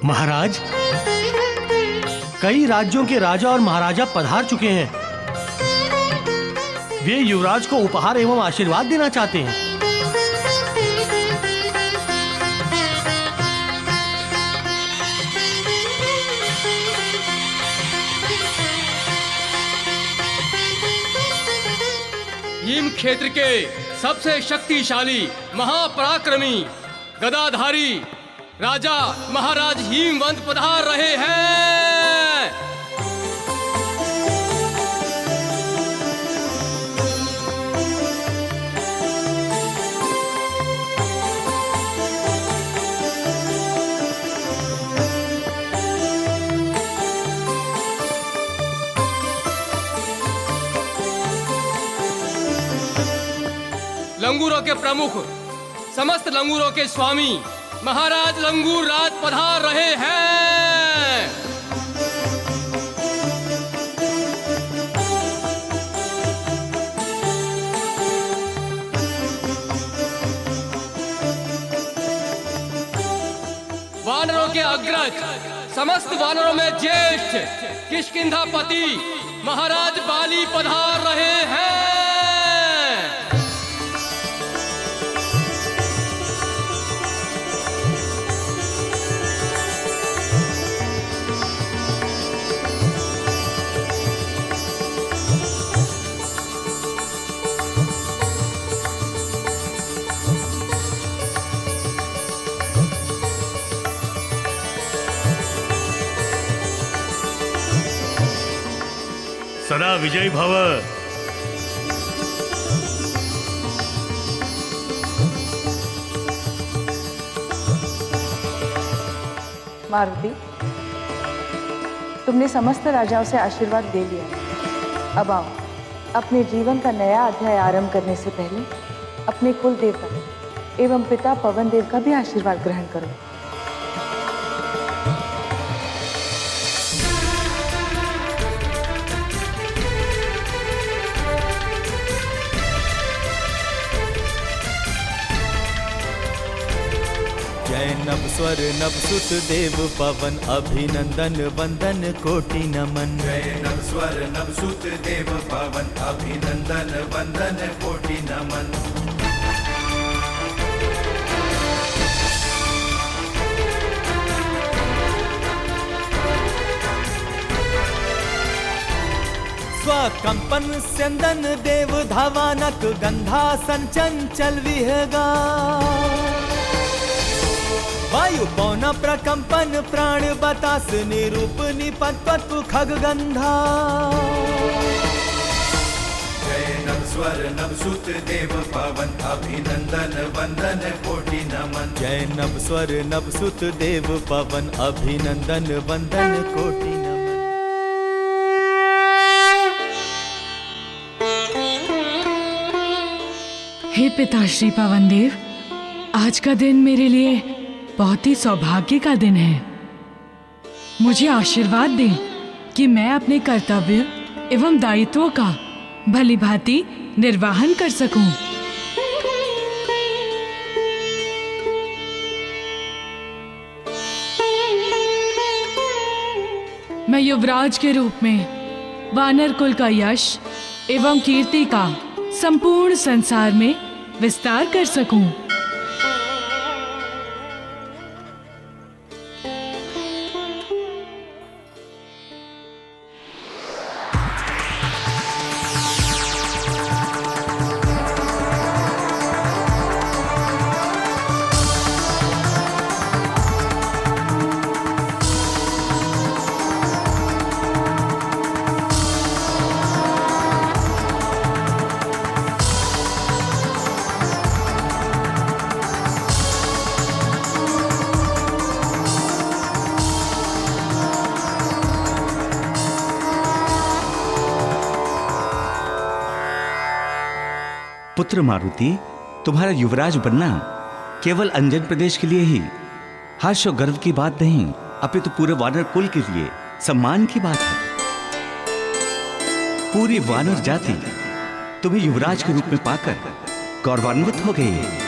महाराज, कई राज्यों के राजा और महाराजा पधार चुके हैं। वे युवराज को उपहार एवं आशीर्वाद देना चाहते हैं। यिम क्षेत्र के सबसे शक्तिशाली महापराक्रमी गदाधारी राजा महाराज हिमवंत पधार रहे हैं। लंगूरों के प्रमुख, समस्त लंगूरों के स्वामी महाराज लंगूर राज पधार रहे हैं। वानरों के अग्रज, समस्त वानरों में ज्येष्ठ किष्किंधापति महाराज बाली पधार रहे हैं। सदा विजयी भव। मारुति, तुमने समस्त राजाओं से आशीर्वाद दे लिया। अब आओ, अपने जीवन का नया अध्याय आरंभ करने से पहले अपने कुल देवता एवं पिता पवन देव का भी आशीर्वाद ग्रहण करो। जय नभ स्वर नभ सुत देव पवन अभिनंदन वंदन कोटि नमन। जय नभ स्वर नभ सुत देव पवन अभिनंदन वंदन कोटि नमन। स्वकंपन स्यंदन देव धावानक गंधा संचंचल विहगा। वायु पौन प्रकंपन प्राण बतास निरूप निपत खग गंधा। जय नभ स्वर नभ सुत देव पवन अभिनंदन वंदन कोटि नमन। जय नभ स्वर नभ सुत देव पवन अभिनंदन वंदन कोटि नमन। हे पिताश्री पवन देव, आज का दिन मेरे लिए बहुत ही सौभाग्य का दिन है। मुझे आशीर्वाद दें कि मैं अपने कर्तव्य एवं दायित्वों का भली भांति निर्वाहन कर सकूं। मैं युवराज के रूप में वानर कुल का यश एवं कीर्ति का संपूर्ण संसार में विस्तार कर सकूं। पुत्र मारुति, तुम्हारा युवराज बनना केवल अंजन प्रदेश के लिए ही हर्ष और गर्व की बात नहीं, अपितु पूरे वानर कुल के लिए सम्मान की बात है। पूरी वानर जाति तुम्हें युवराज के रूप में पाकर गौरवान्वित हो गई है।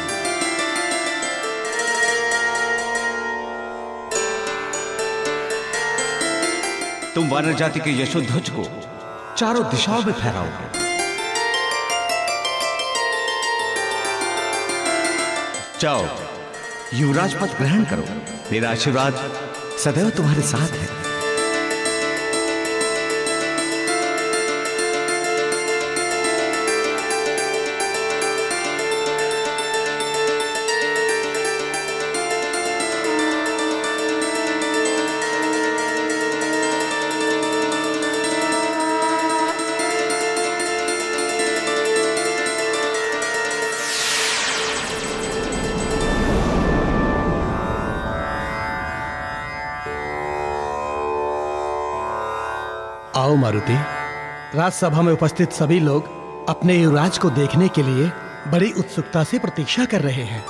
तुम वानर जाति के यशोध्वज को चारों दिशाओं में फहराओगे। जाओ, युवराज पद ग्रहण करो। मेरा आशीर्वाद सदैव तुम्हारे साथ है। आओ मारुति। राजसभा में उपस्थित सभी लोग अपने युवराज को देखने के लिए बड़ी उत्सुकता से प्रतीक्षा कर रहे हैं।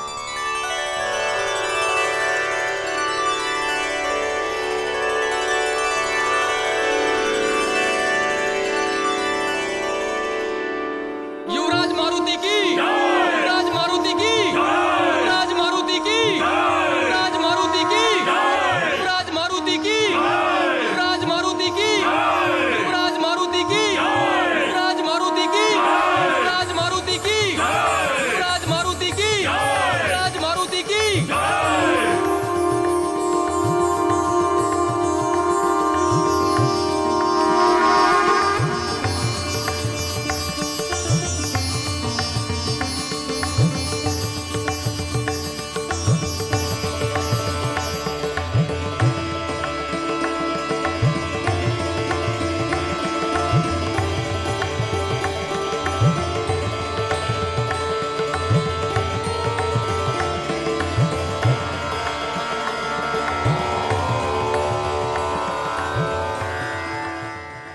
युवराज मारुति की, युवराज मारुति की, युवराज मारुति की, युवराज मारुति की, युवराज मारुति की, युवराज मारुति की, युवराज मारुति की, युवराज मारुति की, युवराज मारुति की, युवराज मारुति की, युवराज मारुति की।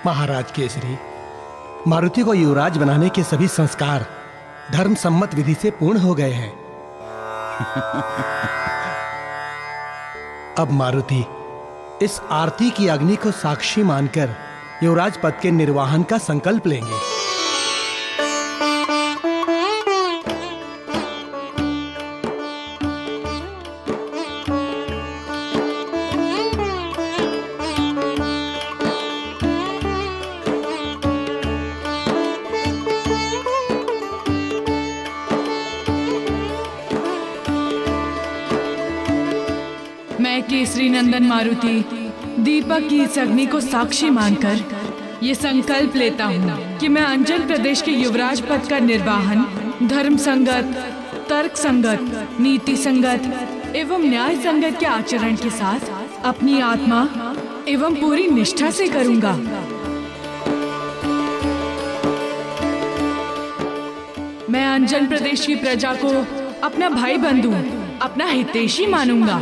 महाराज केसरी, मारुति को युवराज बनाने के सभी संस्कार धर्म सम्मत विधि से पूर्ण हो गए हैं। अब मारुति इस आरती की अग्नि को साक्षी मानकर युवराज पद के निर्वाहन का संकल्प लेंगे। मैं केसरी नंदन मारुति दीपक की इस अग्नि को साक्षी मानकर ये संकल्प लेता हूँ कि मैं अंजन प्रदेश के युवराज पद का निर्वाहन धर्म संगत, तर्क संगत, नीति संगत एवं न्याय संगत के आचरण के साथ अपनी आत्मा एवं पूरी निष्ठा से करूँगा। मैं अंजन प्रदेश की प्रजा को अपना भाई बंधु, अपना हितैषी मानूंगा।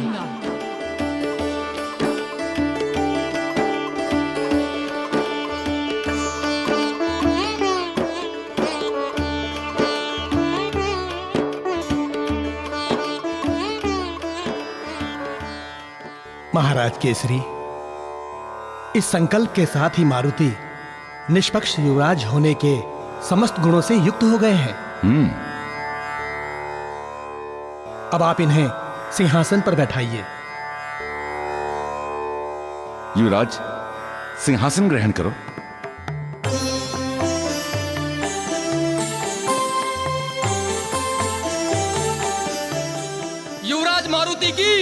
महाराज केसरी, इस संकल्प के साथ ही मारुति निष्पक्ष युवराज होने के समस्त गुणों से युक्त हो गए हैं। अब आप इन्हें सिंहासन पर बैठाइए। युवराज, सिंहासन ग्रहण करो। युवराज मारुति की,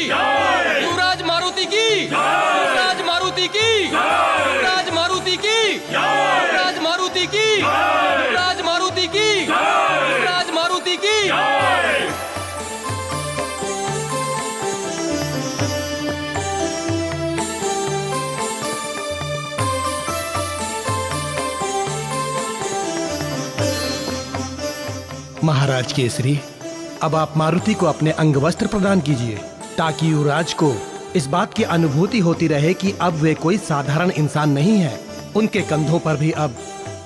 युवराज मारुति की, युवराज मारुति की, युवराज मारुति की, युवराज मारुति की, युवराज मारुति की, युवराज मारुति की। महाराज केसरी, अब आप मारुति को अपने अंगवस्त्र प्रदान कीजिए ताकि युवराज को इस बात की अनुभूति होती रहे कि अब वे कोई साधारण इंसान नहीं है। उनके कंधों पर भी अब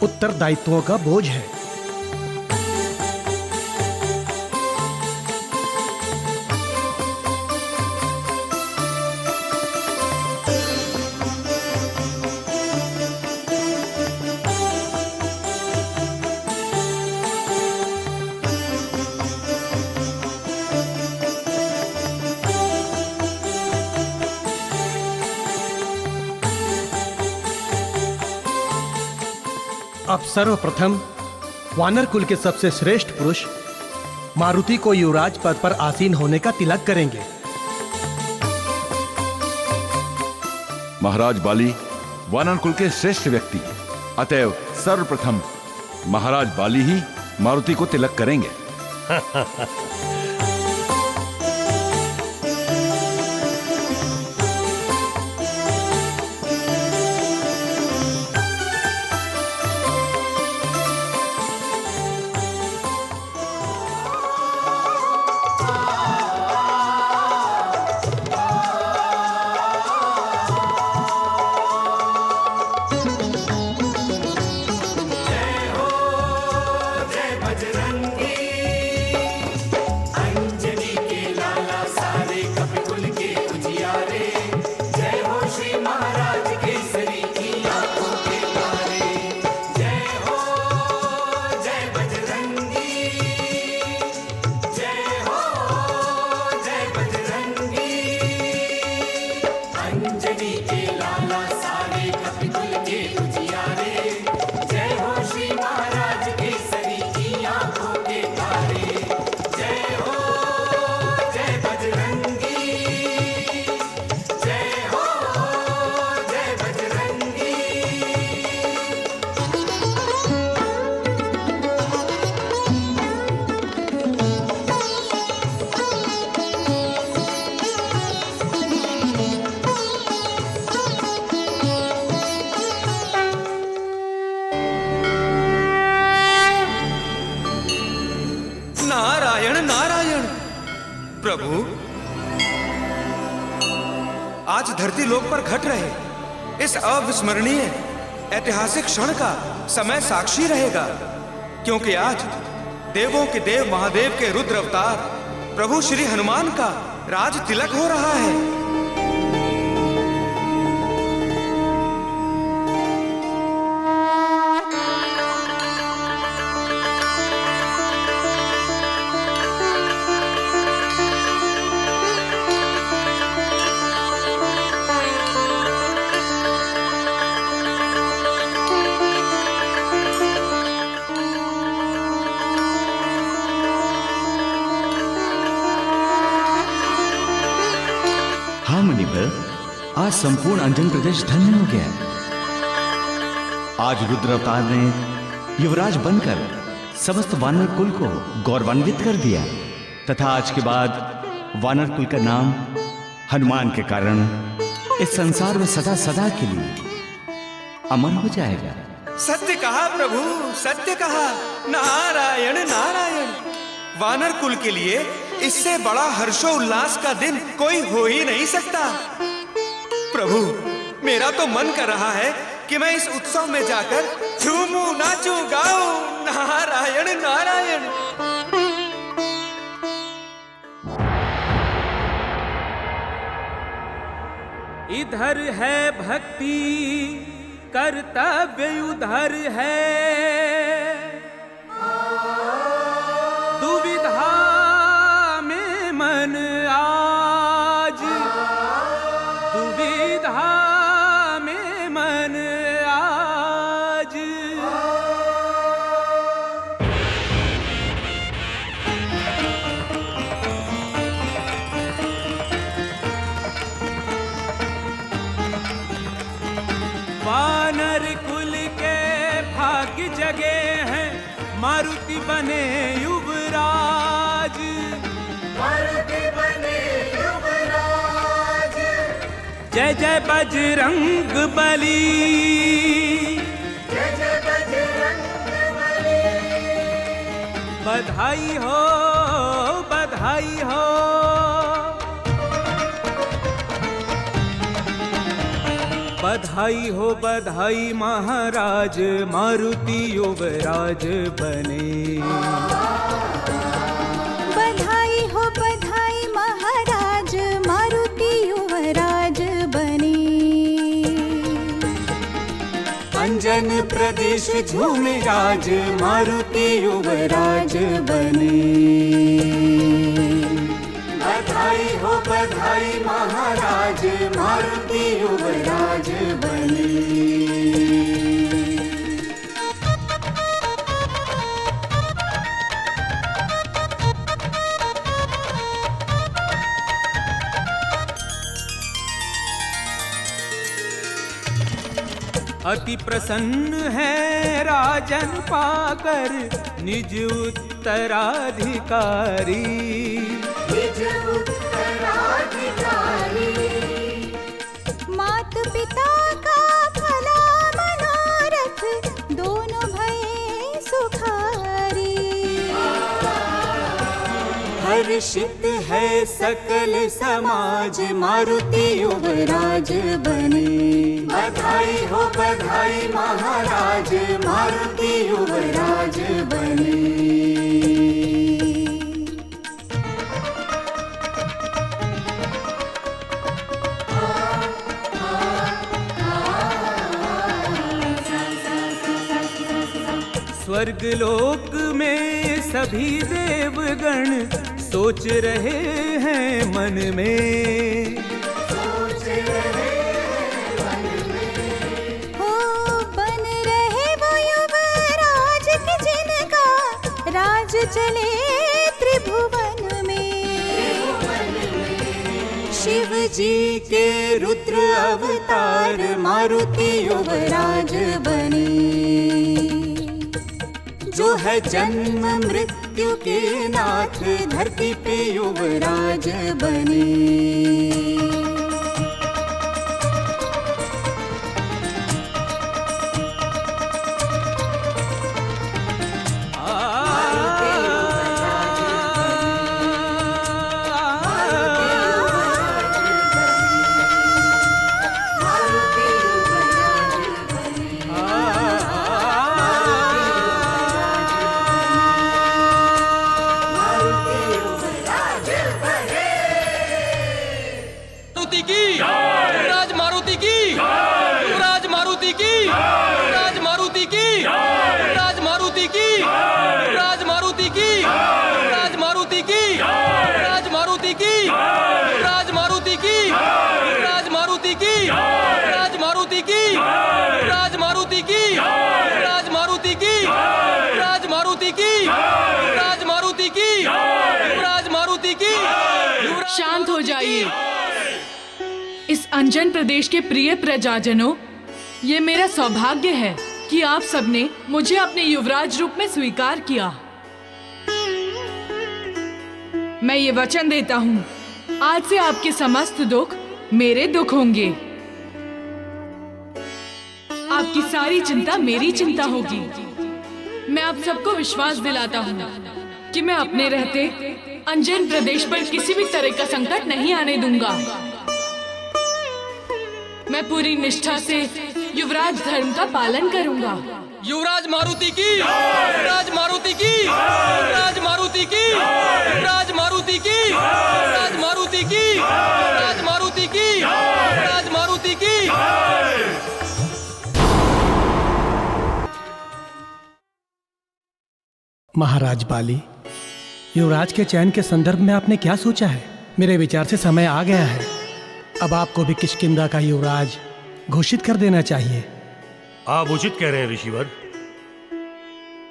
उत्तरदायित्वों का बोझ है। अब सर्वप्रथम वानर कुल के सबसे श्रेष्ठ पुरुष मारुति को युवराज पद पर आसीन होने का तिलक करेंगे। महाराज बाली वानर कुल के श्रेष्ठ व्यक्ति, अतएव सर्वप्रथम महाराज बाली ही मारुति को तिलक करेंगे। नारायण नारायण। प्रभु, आज धरती लोक पर घट रहे इस अविस्मरणीय ऐतिहासिक क्षण का समय साक्षी रहेगा, क्योंकि आज देवों के देव महादेव के रुद्र अवतार प्रभु श्री हनुमान का राज तिलक हो रहा है। हाँ मुनिवर, आज संपूर्ण अंजन प्रदेश धन्य हो गया। आज रुद्र अवतार ने युवराज बनकर समस्त वानर कुल को गौरवान्वित कर दिया, तथा आज के बाद वानर कुल का नाम हनुमान के कारण इस संसार में सदा सदा के लिए अमर हो जाएगा। सत्य कहा प्रभु, सत्य कहा। नारायण नारायण। वानर कुल के लिए इससे बड़ा हर्षोल्लास का दिन कोई हो ही नहीं सकता। प्रभु, मेरा तो मन कर रहा है कि मैं इस उत्सव में जाकर झूमूं, नाचूं, गाऊं। नारायण नारायण। इधर है भक्ति कर्तव्य उधर है, दुविधा में मन आज, दुविधा में मन आज। वानर कुल के भाग्य जगे हैं, मारुति बने युवराज, मारुति बने युवराज। जय जय बजरंग बली, जय जय बजरंग बली। बधाई हो, बधाई हो। बधाई हो, बधाई महाराज, मारुति युवराज बने। बधाई हो, बधाई महाराज, मारुति युवराज बने। अंजन प्रदेश झूमे राज, मारुति युवराज बने। बधाई हो, बधाई महाराज, मारुति युवराज बने। अति प्रसन्न है राजन पाकर निज उत्तराधिकारी। निज उत्तराधिकारी। मात पिता का भला मनोरथ दोनों भये सुखारी। हर्षित है सकल समाज मारुति युवराज बने। बधाई हो बधाई महाराज मारुति युवराज बने। स्वर्गलोक में सभी देवगण सोच रहे हैं मन में। सोच रहे मन में। हो बन रहे वो युवराज के जिनका राज चले त्रिभुवन में। शिव जी के रुद्र अवतार मारुति युवराज बने। जो है जन्म मृत्यु के नाथ धरती पे युवराज बने। शांत हो जाइए। इस अंजन प्रदेश के प्रिय प्रजाजनों, ये मेरा सौभाग्य है कि आप सबने मुझे अपने युवराज रूप में स्वीकार किया। मैं ये वचन देता हूँ, आज से आपके समस्त दुख मेरे दुख होंगे। आपकी सारी चिंता मेरी चिंता होगी। मैं आप सबको विश्वास दिलाता हूँ कि मैं अपने रहते अंजन प्रदेश पर किसी भी तरह का संकट नहीं आने दूंगा। मैं पूरी निष्ठा से युवराज धर्म का पालन करूंगा। युवराज मारुति की, युवराज मारुति की, युवराज मारुति की, युवराज मारुति की, युवराज मारुति की, युवराज मारुति की, युवराज मारुति की। महाराज बाली, युवराज के चयन के संदर्भ में आपने क्या सोचा है? मेरे विचार से समय आ गया है। अब आपको भी किष्किंधा का युवराज घोषित कर देना चाहिए। आप उचित कह रहे हैं ऋषिवर।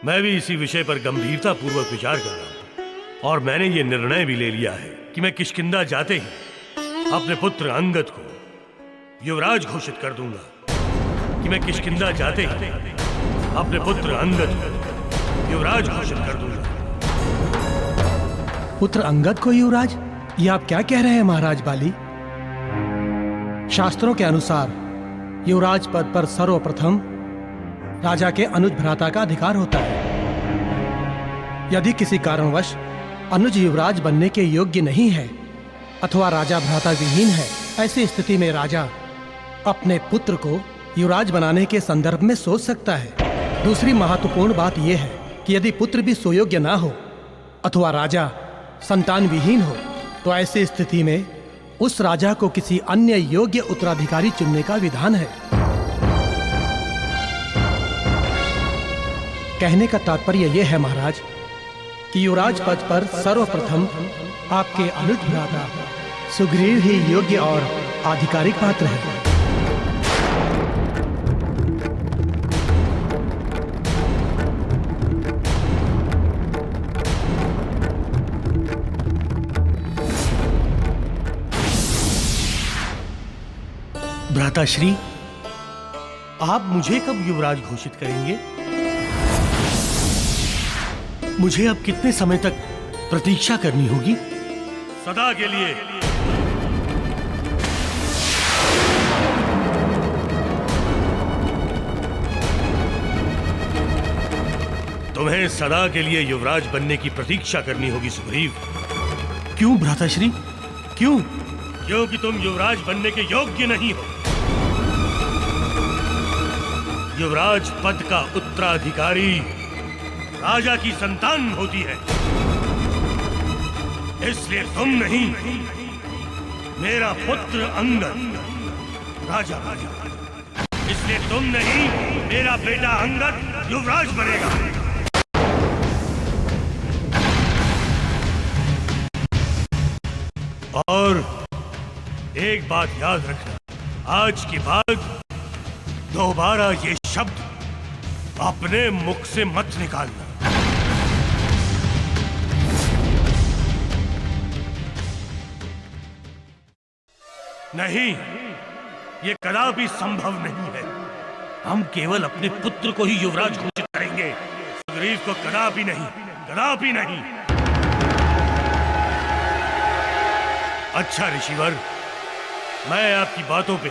मैं भी इसी विषय पर गंभीरता पूर्वक विचार कर रहा हूं और मैंने ये निर्णय भी ले लिया है कि मैं किष्किंधा जाते ही अपने पुत्र अंगद को युवराज घोषित कर दूंगा। कि मैं किष्किंधा जाते ही अपने पुत्र अंगद को युवराज घोषित कर दूंगा। पुत्र अंगद को युवराज? ये आप क्या कह रहे हैं महाराज बाली? शास्त्रों के अनुसार युवराज पद पर सर्वप्रथम राजा के अनुज भ्राता का अधिकार होता है। यदि किसी कारणवश अनुज युवराज बनने के योग्य नहीं है अथवा राजा भ्राता विहीन है, ऐसी स्थिति में राजा अपने पुत्र को युवराज बनाने के संदर्भ में सोच सकता है। दूसरी महत्वपूर्ण बात यह है कि यदि पुत्र भी सुयोग्य ना हो अथवा राजा संतान विहीन हो, तो ऐसी स्थिति में उस राजा को किसी अन्य योग्य उत्तराधिकारी चुनने का विधान है। कहने का तात्पर्य यह है महाराज कि युवराज पद पर सर्वप्रथम आपके अनुज भ्राता सुग्रीव ही योग्य और आधिकारिक पात्र है। भ्राताश्री, आप मुझे कब युवराज घोषित करेंगे? मुझे अब कितने समय तक प्रतीक्षा करनी होगी? सदा के लिए। तुम्हें सदा के लिए युवराज बनने की प्रतीक्षा करनी होगी सुग्रीव। क्यों भ्राताश्री, क्यों? क्योंकि तुम युवराज बनने के योग्य नहीं हो। युवराज पद का उत्तराधिकारी राजा की संतान होती है, इसलिए तुम नहीं, मेरा पुत्र अंगद राजा बनेगा। इसलिए तुम नहीं, मेरा बेटा अंगद युवराज बनेगा। और एक बात याद रखना, आज के बाद दोबारा ये शब्द अपने मुख से मत निकालना। नहीं, ये कदापि संभव नहीं है। हम केवल अपने पुत्र को ही युवराज घोषित करेंगे, सुग्रीव को कदापि नहीं, कदापि नहीं। अच्छा ऋषिवर, मैं आपकी बातों पे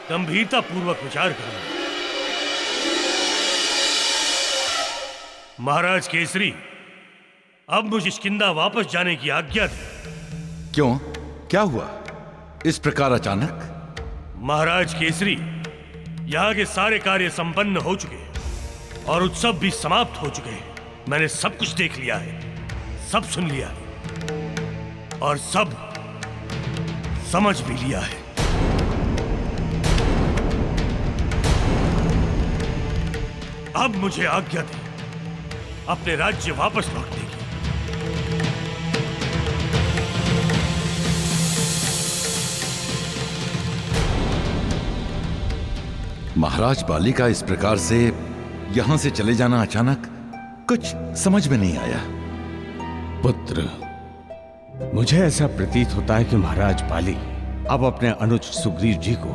गंभीरता पूर्वक विचार करूंगा। महाराज केसरी, अब मुझे किष्किंधा वापस जाने की आज्ञा दें। क्यों, क्या हुआ इस प्रकार अचानक? महाराज केसरी, यहाँ के सारे कार्य संपन्न हो चुके हैं और उत्सव भी समाप्त हो चुके हैं। मैंने सब कुछ देख लिया है, सब सुन लिया है और सब समझ भी लिया है। अब मुझे आज्ञा दें अपने राज्य वापस लौटने की। महाराज बाली का इस प्रकार से यहां से चले जाना अचानक कुछ समझ में नहीं आया। पुत्र, मुझे ऐसा प्रतीत होता है कि महाराज बाली अब अपने अनुज सुग्रीव जी को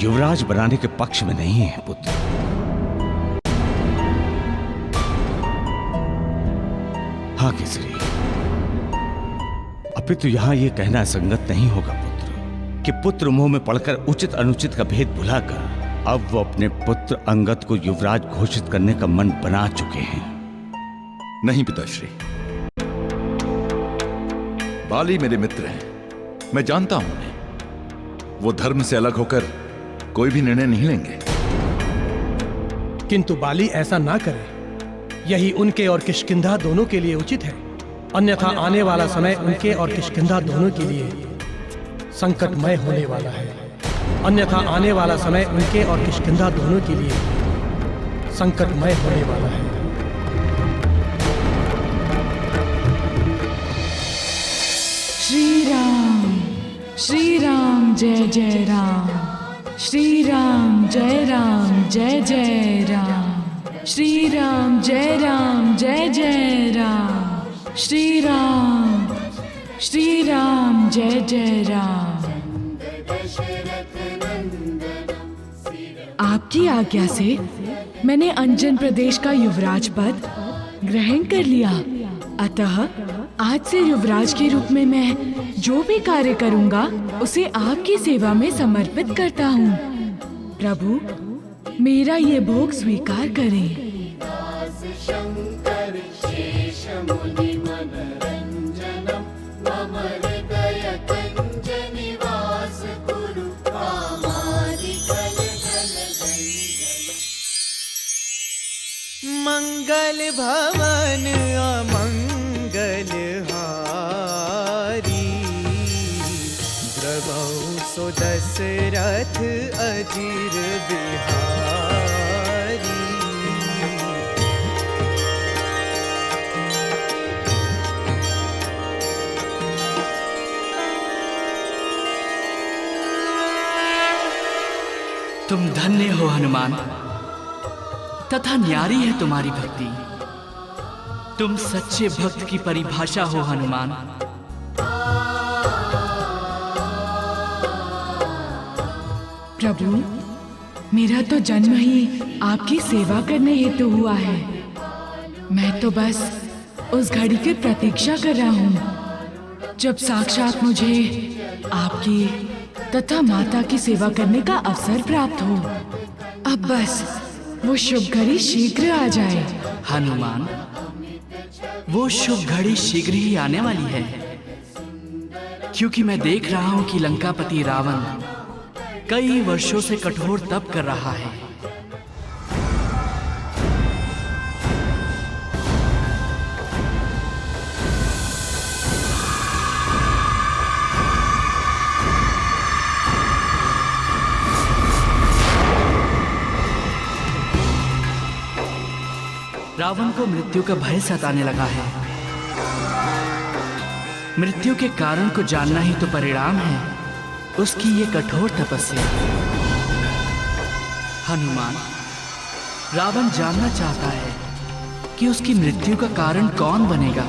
युवराज बनाने के पक्ष में नहीं है। पुत्र, हाँ केसरी, अपितु यहां यह कहना संगत नहीं होगा पुत्र कि पुत्र मुंह में पड़कर उचित अनुचित का भेद भुलाकर अब वो अपने पुत्र अंगद को युवराज घोषित करने का मन बना चुके हैं। नहीं पिताश्री, बाली मेरे मित्र हैं, मैं जानता हूं उन्हें। वो धर्म से अलग होकर कोई भी निर्णय नहीं लेंगे। किंतु बाली ऐसा ना करे, यही उनके और किष्किंधा दोनों के लिए उचित है। अन्यथा आने वाला समय उनके और किष्किंधा दोनों के लिए संकटमय होने वाला है। अन्यथा आने वाला समय उनके और किष्किंधा दोनों के लिए संकटमय होने वाला है। श्री राम, श्री राम, जय जय राम। श्री राम, जय राम, जय जय राम। श्री राम, जय राम, जय जय राम। श्री राम, श्री राम, जय जय राम। आपकी आज्ञा से मैंने अंजन प्रदेश का युवराज पद ग्रहण कर लिया। अतः आज से युवराज के रूप में मैं जो भी कार्य करूंगा उसे आपकी सेवा में समर्पित करता हूँ। प्रभु, मेरा ये भोग स्वीकार करें। मंगल भवन अमंगल हारी, द्रवौ सो दशरथ अजीर बिहारी। तुम धन्य हो हनुमान, तथा न्यारी है तुम्हारी भक्ति। तुम सच्चे भक्त की परिभाषा हो हनुमान। प्रभु, मेरा तो जन्म ही आपकी सेवा करने हेतु हुआ है। मैं तो बस उस घड़ी की प्रतीक्षा कर रहा हूँ जब साक्षात मुझे आपकी तथा माता की सेवा करने का अवसर प्राप्त हो। अब बस वो शुभ घड़ी शीघ्र आ जाए। हनुमान, वो शुभ घड़ी शीघ्र ही आने वाली है, क्योंकि मैं देख रहा हूं कि लंकापति रावण कई वर्षों से कठोर तप कर रहा है। रावण को मृत्यु का भय सताने लगा है। मृत्यु के कारण को जानना ही तो परिणाम है उसकी ये कठोर तपस्या। हनुमान, रावण जानना चाहता है कि उसकी मृत्यु का कारण कौन बनेगा।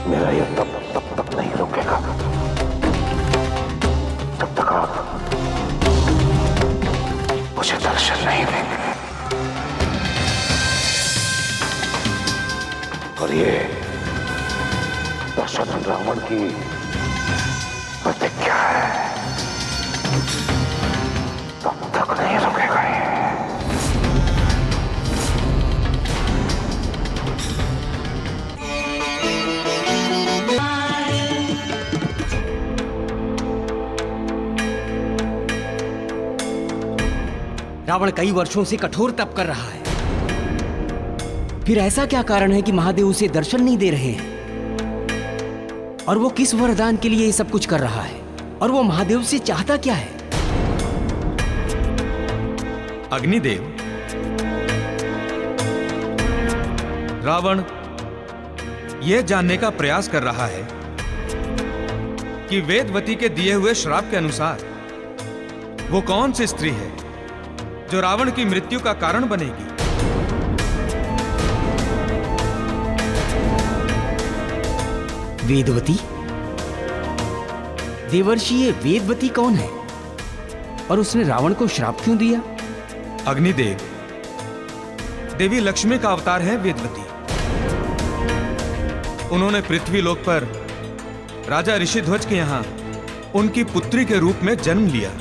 मेरा यह तब तक नहीं रुकेगा जब तक आप मुझे दर्शन नहीं देंगे। और ये दर्शन रावण की प्रतिज्ञा है, तब तक नहीं रुकेगा ये। रावण कई वर्षों से कठोर तप कर रहा है, फिर ऐसा क्या कारण है कि महादेव उसे दर्शन नहीं दे रहे हैं? और वो किस वरदान के लिए ये सब कुछ कर रहा है? और वो महादेव से चाहता क्या है? अग्निदेव, रावण यह जानने का प्रयास कर रहा है कि वेदवती के दिए हुए श्राप के अनुसार वो कौन सी स्त्री है जो रावण की मृत्यु का कारण बनेगी। वेदवती? देवर्षि, ये वेदवती कौन है और उसने रावण को श्राप क्यों दिया? अग्निदेव, देवी लक्ष्मी का अवतार है वेदवती। उन्होंने पृथ्वी लोक पर राजा ऋषिध्वज के यहां उनकी पुत्री के रूप में जन्म लिया।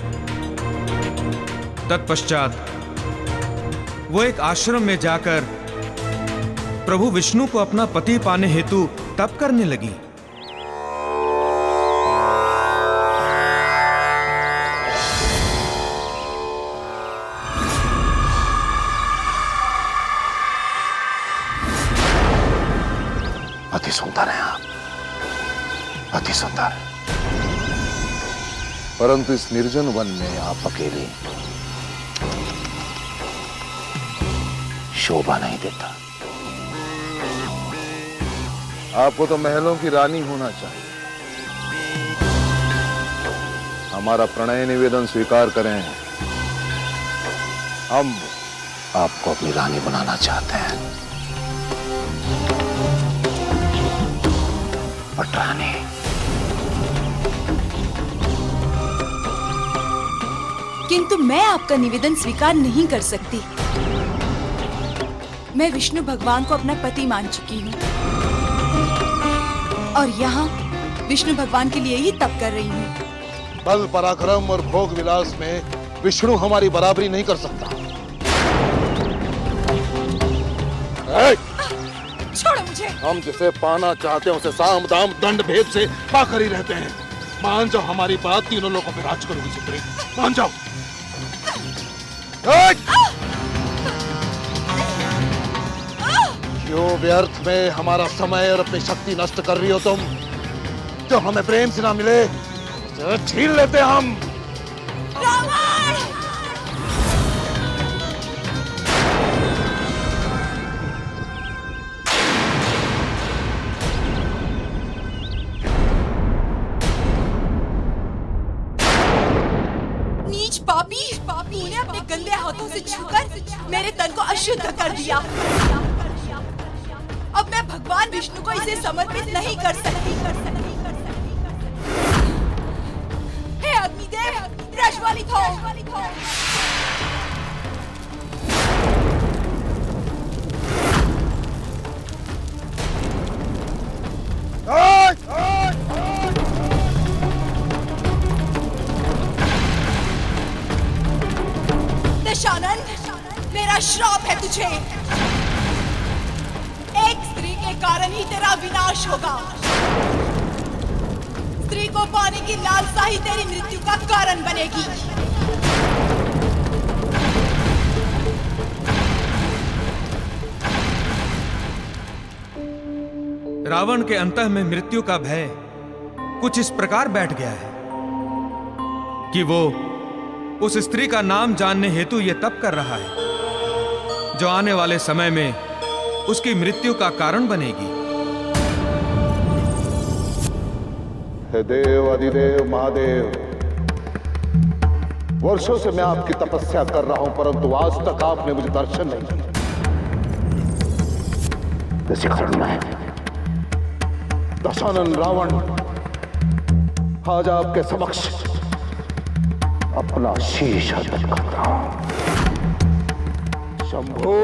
तत्पश्चात वो एक आश्रम में जाकर प्रभु विष्णु को अपना पति पाने हेतु तप करने लगी। अति सुंदर हैं आप, अति सुंदर, परंतु इस निर्जन वन में आप अकेले शोभा नहीं देता। आपको तो महलों की रानी होना चाहिए। हमारा प्रणय निवेदन स्वीकार करें, हम आपको अपनी रानी बनाना चाहते हैं। पटरानी, किंतु मैं आपका निवेदन स्वीकार नहीं कर सकती। मैं विष्णु भगवान को अपना पति मान चुकी हूँ और यहाँ विष्णु भगवान के लिए ही तप कर रही हूँ। बल पराक्रम और भोग विलास में विष्णु हमारी बराबरी नहीं कर सकता। छोड़ो मुझे। हम जिसे पाना चाहते हैं उसे साम दाम दंड भेद से पाकर ही रहते हैं। मान जाओ हमारी बात, तीनों लोगों पे राज करोगी सुंदरी, मान जाओ। क्यों व्यर्थ में हमारा समय और अपनी शक्ति नष्ट कर रही हो तुम? जो हमें प्रेम से ना मिले उसे छीन लेते हम। नीच पापी तूने अपने गंदे हाथों से छूकर मेरे तन को अशुद्ध कर दिया। अब मैं भगवान विष्णु को इसे समर्पित नहीं कर सकती। हे अग्निदेव, प्रज्वलित हो। दशानन, मेरा श्राप है तुझे। एक स्त्री के कारण ही तेरा विनाश होगा। स्त्री को पाने की लालसा ही तेरी मृत्यु का कारण बनेगी। रावण के अंतः में मृत्यु का भय कुछ इस प्रकार बैठ गया है कि वो उस स्त्री का नाम जानने हेतु यह तप कर रहा है जो आने वाले समय में उसकी मृत्यु का कारण बनेगी। हे देव, अधिदेव, महादेव, वर्षों से मैं आपकी तपस्या कर रहा हूं, परंतु आज तक आपने मुझे दर्शन नहीं दिया। इसी कारण मैं दशानन रावण आज आपके समक्ष अपना शीश अर्पित करता हूं। शंभो।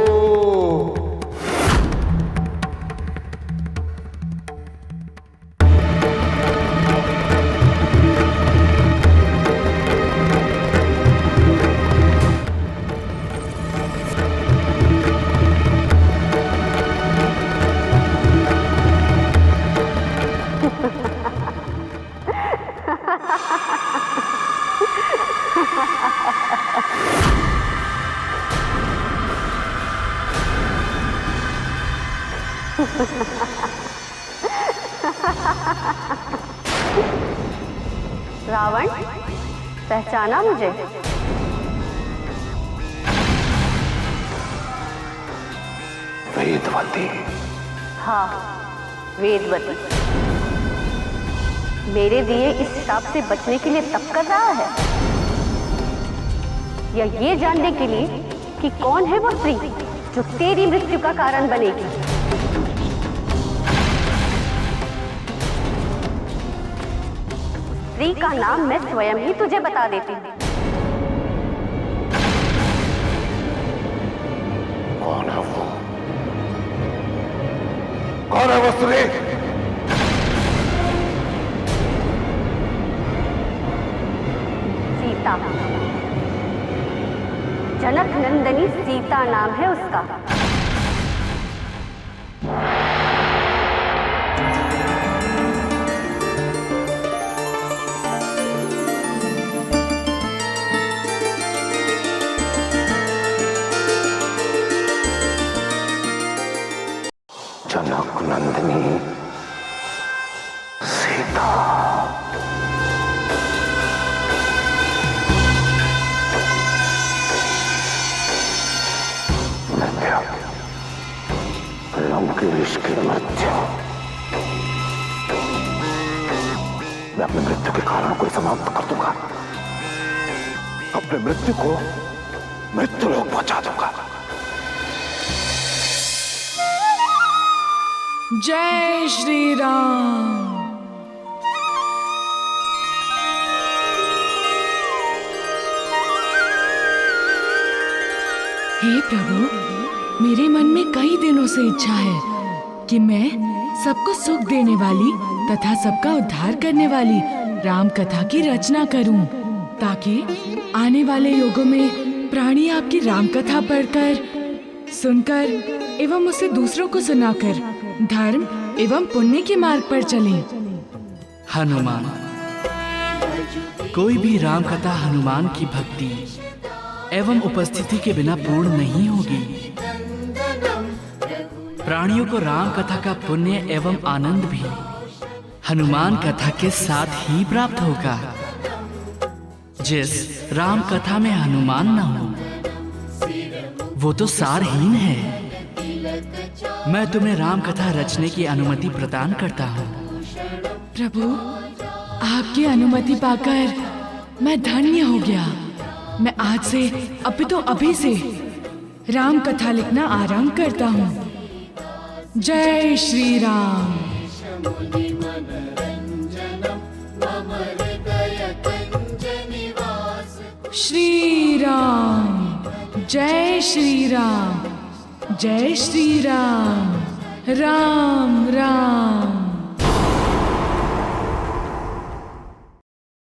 रावण, पहचाना मुझे? वेदवती। हाँ, वेदवती। मेरे दिए इस श्राप से बचने के लिए तप कर रहा है, या ये जानने के लिए कि कौन है वो स्त्री जो तेरी मृत्यु का कारण बनेगी? स्त्री का नाम मैं स्वयं ही तुझे बता देती हूँ। कौन है वो? कौन है वो स्त्री? सीता। जनक नंदनी सीता नाम है उसका। जनक नंदिनी सीता। लंकेश की मृत्यु। मैं अपनी मृत्यु के कारण को समाप्त कर दूंगा। अपने मृत्यु को मृत्यु लोक पहुंचा दूंगा। जय श्री राम। हे प्रभु, मेरे मन में कई दिनों से इच्छा है कि मैं सबको सुख देने वाली तथा सबका उद्धार करने वाली राम कथा की रचना करूं, ताकि आने वाले युगों में प्राणी आपकी राम कथा पढ़कर, सुनकर एवं उसे दूसरों को सुनाकर धर्म एवं पुण्य के मार्ग पर चलें। हनुमान। कोई भी राम कथा हनुमान की भक्ति एवं उपस्थिति के बिना पूर्ण नहीं होगी। प्राणियों को राम कथा का पुण्य एवं आनंद भी हनुमान कथा के साथ ही प्राप्त होगा। जिस राम कथा में हनुमान न हो वो तो सारहीन है। मैं तुम्हें राम कथा रचने की अनुमति प्रदान करता हूँ। प्रभु, आपकी अनुमति पाकर मैं धन्य हो गया। मैं आज से अभी से राम कथा लिखना आरंभ करता हूँ। जय श्री राम। श्री राम, जय श्री राम, जय श्री राम, राम राम।